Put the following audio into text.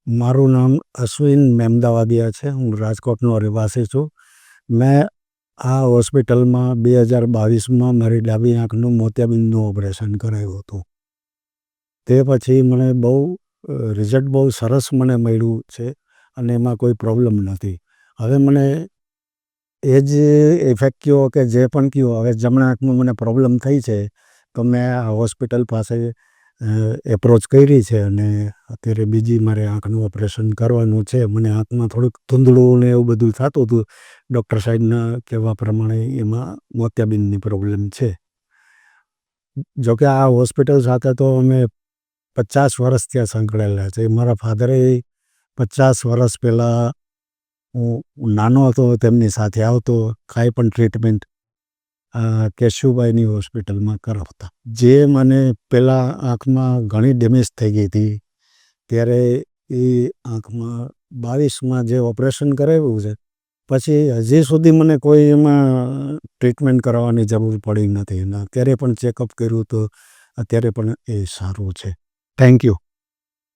મારું નામ અશ્વિન મેમદાવાદિયા છે. હું રાજકોટનો રહેવાસી છું. મેં આ હોસ્પિટલમાં 2022માં મારી ડાબી આંખનું મોતિયાબિંદનું ઓપરેશન કરાવ્યું હતું. તે પછી મને રિઝલ્ટ બહુ સરસ મને મળ્યું છે અને એમાં કોઈ પ્રોબ્લેમ નથી. હવે મને એ જ ઇફેક્ટ કહો કે જે પણ કહો, હવે જમણા આંખમાં મને પ્રોબ્લેમ થઈ છે તો મેં આ હોસ્પિટલ પાસે એપ્રોચ કરી છે અને અત્યારે બીજી મારે આંખનું ઓપરેશન કરવાનું છે. મને આંખમાં થોડુંક ધૂંધળું ને એવું બધું થતું હતું. ડૉક્ટર સાહેબના કહેવા પ્રમાણે એમાં મોતિયાબિંદની પ્રોબ્લેમ છે. જોકે આ હોસ્પિટલ સાથે તો અમે 50 વર્ષ ત્યાં સંકળાયેલા છે. મારા ફાધરે 50 વર્ષ પહેલાં હું નાનો હતો તેમની સાથે આવતો, કાંઈ પણ ટ્રીટમેન્ટ કેશુભાઈની હોસ્પિટલમાં કરાવતા. જે મને પહેલાં આંખમાં ઘણી ડેમેજ થઈ ગઈ હતી ત્યારે એ આંખમાં 22માં જે ઓપરેશન કરાવ્યું છે પછી હજી સુધી મને કોઈ એમાં ટ્રીટમેન્ટ કરાવવાની જરૂર પડી નથી. અને અત્યારે પણ ચેકઅપ કર્યું તો અત્યારે પણ એ સારું છે. Thank you.